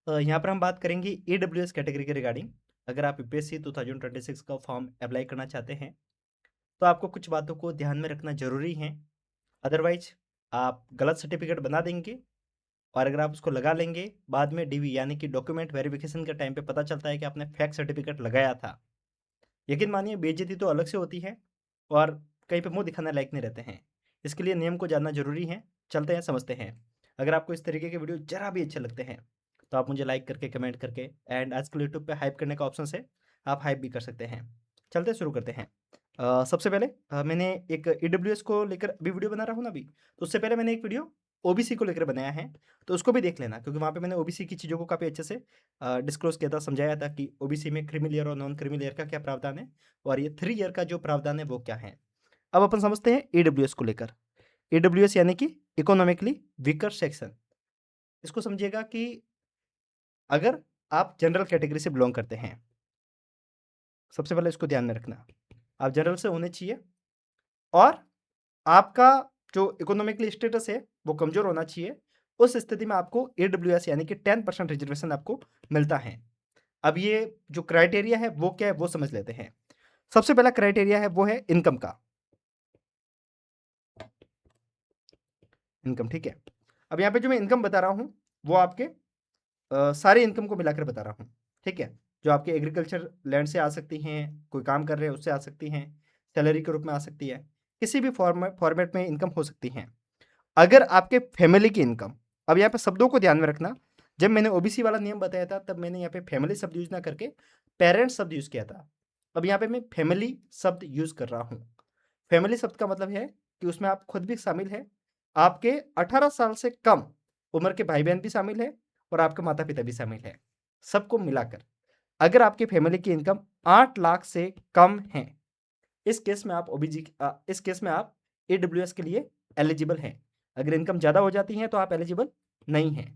यहाँ पर हम बात करेंगे ईडब्ल्यूएस कैटेगरी के रिगार्डिंग। अगर आप यूपीएससी 2026 का फॉर्म अप्लाई करना चाहते हैं तो आपको कुछ बातों को ध्यान में रखना जरूरी है। अदरवाइज आप गलत सर्टिफिकेट बना देंगे और अगर आप उसको लगा लेंगे बाद में डीवी यानी कि डॉक्यूमेंट वेरिफिकेशन के टाइम पे पता चलता है कि आपने फेक सर्टिफिकेट लगाया था। यकीन मानिए बेइज्जती तो अलग से होती है और कहीं पे मुंह दिखाने लायक नहीं रहते हैं। इसके लिए नियम को जानना जरूरी है। चलते हैं, समझते हैं। अगर आपको इस तरीके के वीडियो जरा भी अच्छे लगते हैं तो आप मुझे लाइक करके, कमेंट करके एंड आजकल यूट्यूब पे हाइप करने का ऑप्शन है, आप हाइप भी कर सकते हैं। चलते शुरू करते हैं। सबसे पहले मैंने एक ईडब्ल्यूएस को लेकर अभी वीडियो बना रहा हूँ ना अभी, तो उससे पहले मैंने एक वीडियो ओबीसी को लेकर बनाया है, तो उसको भी देख लेना क्योंकि वहाँ पे मैंने ओबीसी की चीज़ों को काफ़ी अच्छे से डिस्क्लोज किया था, समझाया था कि ओबीसी में क्रीमी लेयर और नॉन क्रीमी लेयर का क्या प्रावधान है और ये 3 ईयर का जो प्रावधान है वो क्या है। अब अपन समझते हैं ईडब्ल्यूएस को लेकर। ईडब्ल्यूएस यानी कि इकोनॉमिकली वीकर सेक्शन। इसको समझिएगा कि अगर आप जनरल कैटेगरी से बिलोंग करते हैं, सबसे पहले इसको ध्यान में रखना, आप जनरल से होने चाहिए और आपका जो इकोनॉमिकली स्टेटस है वो कमजोर होना चाहिए। उस स्थिति में आपको ईडब्ल्यूएस यानी कि 10% रिजर्वेशन आपको मिलता है। अब ये जो क्राइटेरिया है वो क्या है वो समझ लेते हैं। सबसे पहला क्राइटेरिया है वो है इनकम का। इनकम, ठीक है। अब यहाँ पे जो मैं इनकम बता रहा हूँ वो आपके सारे इनकम को मिलाकर बता रहा हूँ, ठीक है। जो आपके एग्रीकल्चर लैंड से आ सकती हैं, कोई काम कर रहे हैं उससे आ सकती हैं, सैलरी के रूप में आ सकती है, किसी भी फॉर्मेट में इनकम हो सकती हैं। अगर आपके फैमिली की इनकम, अब यहाँ पे शब्दों को ध्यान में रखना, जब मैंने ओबीसी वाला नियम बताया था तब मैंने यहाँ पे फैमिली शब्द यूज ना करके पेरेंट्स शब्द यूज किया था। अब यहाँ पे मैं फैमिली शब्द यूज कर रहा हूँ। फैमिली शब्द का मतलब है कि उसमें आप खुद भी शामिल है, आपके 18 साल से कम उम्र के भाई बहन भी शामिल है और आपके माता पिता भी शामिल है। सबको मिलाकर अगर आपकी फैमिली की इनकम 8 लाख से कम है, इस केस में आप इस केस में आप ईडब्ल्यूएस के लिए एलिजिबल हैं। अगर इनकम ज़्यादा हो जाती है तो आप एलिजिबल नहीं हैं।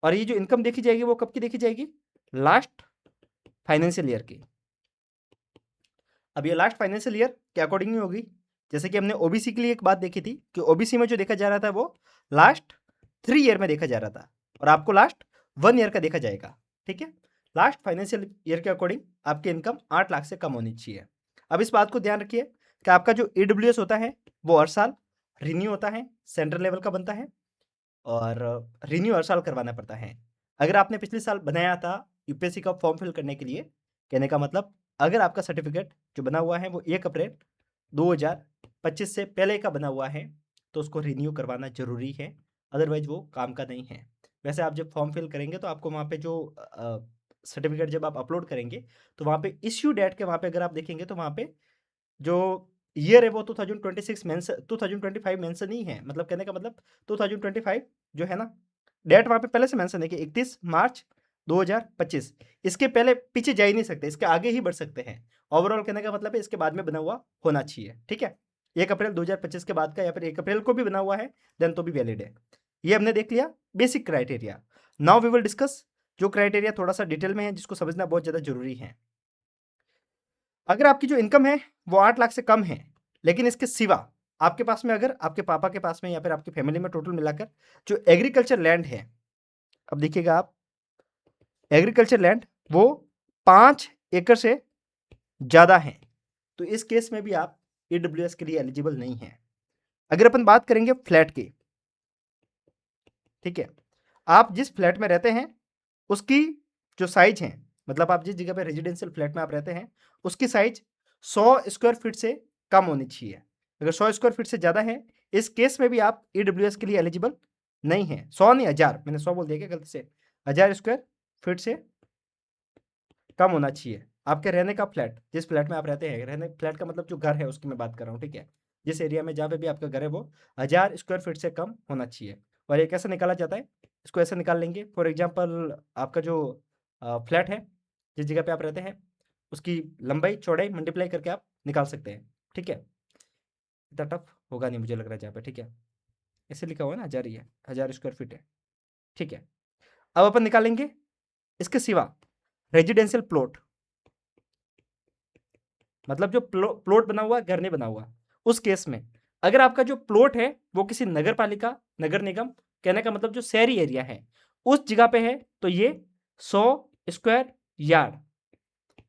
और ये जो इनकम देखी जाएगी वो कब की देखी जाएगी? लास्ट फाइनेंशियल ईयर की। अब ये लास्ट फाइनेंशियल ईयर के अकॉर्डिंग ही होगी। जैसे कि हमने ओबीसी के लिए एक बात देखी थी कि ओबीसी में जो देखा जा रहा था वो लास्ट 3 ईयर में देखा जा रहा था और आपको लास्ट 1 ईयर का देखा जाएगा, ठीक है। लास्ट फाइनेंशियल ईयर के अकॉर्डिंग आपकी इनकम 8 लाख से कम होनी चाहिए। अब इस बात को ध्यान रखिए कि आपका जो ईडब्ल्यूएस होता है वो हर साल रिन्यू होता है, सेंट्रल लेवल का बनता है और रिन्यू हर साल करवाना पड़ता है। अगर आपने पिछले साल बनाया था यूपीएससी का फॉर्म फिल करने के लिए, कहने का मतलब अगर आपका सर्टिफिकेट जो बना हुआ है वो 1 अप्रैल 2025 से पहले का बना हुआ है तो उसको रिन्यू करवाना ज़रूरी है, अदरवाइज वो काम का नहीं है। वैसे आप जब फॉर्म फिल करेंगे तो आपको वहाँ पे जो सर्टिफिकेट जब आप अपलोड करेंगे तो वहाँ पे इश्यू डेट के वहाँ पे अगर आप देखेंगे तो वहाँ पे जो ईयर है वो 2026 मेंशन 2025 मेंशन नहीं है। मतलब कहने का मतलब 2025 जो है ना, डेट वहाँ पे पहले से मेंशन है कि 31 मार्च 2025। इसके पहले पीछे जा ही नहीं सकते, इसके आगे ही बढ़ सकते हैं। ओवरऑल कहने का मतलब है इसके बाद में बना हुआ होना चाहिए, ठीक है। 1 अप्रैल 2025 के बाद का या फिर 1 अप्रैल को भी बना हुआ है देन तो भी वैलिड है। ये हमने देख लिया basic criteria. Now we will discuss जो क्राइटेरिया थोड़ा सा डिटेल में है जिसको समझना बहुत ज़्यादा जरूरी है। अगर आपकी जो इनकम है वो 8 लाख से कम है, लेकिन इसके सिवा आपके पास में, अगर आपके पापा के पास में या फिर आपकी फैमिली में टोटल मिलाकर जो एग्रीकल्चर लैंड है, अब देखिएगा आप, एग्रीकल्चर लैंड वो 5 एकड़ से ज़्यादा है तो इस केस में भी आप ईडब्ल्यूएस के लिए एलिजिबल नहीं है। अगर अपन बात करेंगे फ्लैट की, ठीक है, आप जिस फ्लैट में रहते हैं उसकी जो साइज है, मतलब आप जिस जगह पे रेजिडेंशियल फ्लैट में आप रहते हैं उसकी साइज 100 स्क्वायर फीट से कम होनी चाहिए। अगर 100 स्क्वायर फीट से ज़्यादा है इस केस में भी आप ईडब्ल्यूएस के लिए एलिजिबल नहीं है। 100 नहीं, 1000, मैंने 100 बोल दिया क्या गलती से, 1000 स्क्वायर फीट से कम होना चाहिए। आपके रहने का फ्लैट, जिस फ्लैट में आप रहते हैं, रहने फ्लैट का मतलब जो घर है उसकी मैं बात कर रहा हूँ, ठीक है। जिस एरिया में जहाँ पे भी आपका घर है वो 1000 स्क्वायर फीट से कम होना चाहिए। और ये कैसे निकाला जाता है, इसको ऐसे निकाल लेंगे। फॉर एग्जाम्पल आपका जो फ्लैट है जिस जगह पे आप रहते हैं उसकी लंबाई चौड़ाई मल्टीप्लाई करके आप निकाल सकते हैं, ठीक है। इतना टफ होगा नहीं मुझे लग रहा है जहाँ पे, ठीक है। ऐसे लिखा हुआ है ना, 1000 ही है, 1000 स्क्वायर फीट है, ठीक है। अब अपन निकालेंगे इसके सिवा रेजिडेंशियल प्लॉट, मतलब जो प्लॉट बना हुआ, घर नहीं बना हुआ, उस केस में अगर आपका जो प्लॉट है वो किसी नगर पालिका, नगर निगम, कहने का मतलब जो शहरी एरिया है उस जगह पे है तो ये 100 स्क्वायर यार्ड,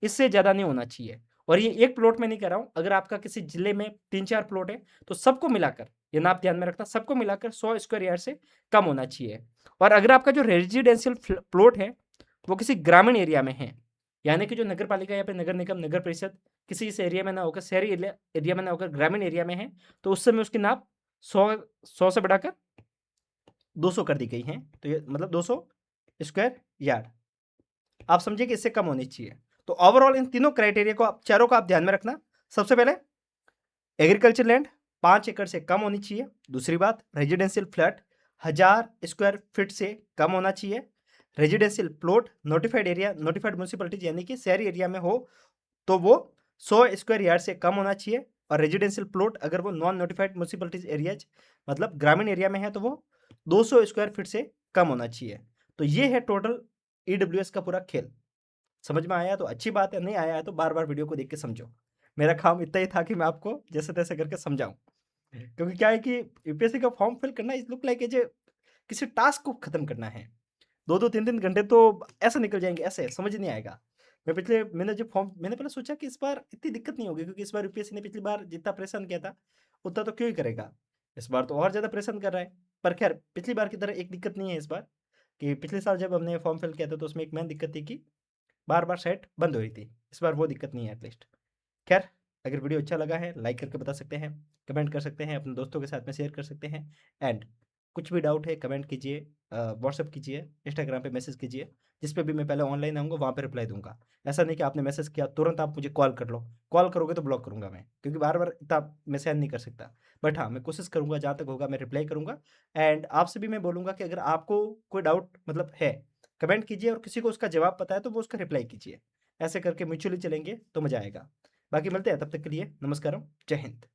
इससे ज़्यादा नहीं होना चाहिए। और ये एक प्लॉट में नहीं कह रहा हूँ, अगर आपका किसी जिले में 3-4 प्लॉट है तो सबको मिलाकर, ये नाप ध्यान में रखना, सबको मिलाकर 100 स्क्वायर यार्ड से कम होना चाहिए। और अगर आपका जो रेजिडेंशियल प्लॉट है वो किसी ग्रामीण एरिया में है, यानी कि जो नगर पालिका या फिर नगर निगम, नगर परिषद किसी इस एरिया में ना होकर, शहरी एरिया में ना होकर ग्रामीण एरिया में है, तो उस समय उसकी नाप 100 से बढ़ाकर 200 कर दी गई है। तो ये मतलब 200 स्क्वायर यार्ड, आप समझिए कि इससे कम होनी चाहिए। तो ओवरऑल इन तीनों क्राइटेरिया को आप, चारों को आप ध्यान में रखना। सबसे पहले एग्रीकल्चर लैंड 5 एकड़ से कम होनी चाहिए। दूसरी बात, रेजिडेंशियल फ्लैट 1000 स्क्वायर फीट से कम होना चाहिए। Residential plot notified area, notified municipality यानी कि शहरी एरिया में हो तो वो 100 स्क्वायर यार्ड से कम होना चाहिए। और रेजिडेंशियल प्लॉट अगर वो नॉन नोटिफाइड म्यूनिसिपैलिटीज एरियाज, मतलब ग्रामीण एरिया में है, तो वो 200 स्क्वायर फीट से कम होना चाहिए। तो ये है टोटल ईडब्ल्यूएस का पूरा खेल। समझ में आया तो अच्छी बात है, नहीं आया है तो बार बार वीडियो को देख के समझो। मेरा काम इतना ही था कि मैं आपको जैसे तैसे करके समझाऊं, क्योंकि क्या है कि यूपीएससी का फॉर्म फिल करना इज लुक लाइक एज किसी टास्क को खत्म करना है। 2-2 3-3 घंटे तो ऐसे निकल जाएंगे, ऐसे समझ नहीं आएगा। मैंने जो फॉर्म, मैंने पहले सोचा कि इस बार इतनी दिक्कत नहीं होगी, क्योंकि इस बार यूपीएससी ने पिछली बार जितना परेशान किया था उतना तो क्यों ही करेगा, इस बार तो और ज़्यादा परेशान कर रहा है। पर खैर, पिछली बार की तरह एक दिक्कत नहीं है इस बार, कि पिछले साल जब हमने फॉर्म फिल किया था तो उसमें एक मेन दिक्कत थी कि बार बार साइट बंद हो रही थी। इस बार वो दिक्कत नहीं है एटलीस्ट। खैर, अगर वीडियो अच्छा लगा है लाइक करके बता सकते हैं, कमेंट कर सकते हैं, अपने दोस्तों के साथ में शेयर कर सकते हैं। एंड कुछ भी डाउट है कमेंट कीजिए, व्हाट्सअप कीजिए, इंस्टाग्राम पे मैसेज कीजिए, जिस पे भी मैं पहले ऑनलाइन आऊँगा वहाँ पे रिप्लाई दूंगा। ऐसा नहीं कि आपने मैसेज किया तुरंत आप मुझे कॉल कर लो, कॉल करोगे तो ब्लॉक करूँगा मैं, क्योंकि बार बार इतना मैं सहन नहीं कर सकता। बट हाँ, मैं कोशिश करूँगा, जहाँ तक होगा मैं रिप्लाई करूँगा। एंड आपसे भी मैं बोलूँगा कि अगर आपको कोई डाउट मतलब है, कमेंट कीजिए, और किसी को उसका जवाब पता है तो वो उसका रिप्लाई कीजिए। ऐसे करके म्यूचुअली चलेंगे तो मज़ा आएगा। बाकी मिलते हैं, तब तक के लिए नमस्कारम, जय हिंद।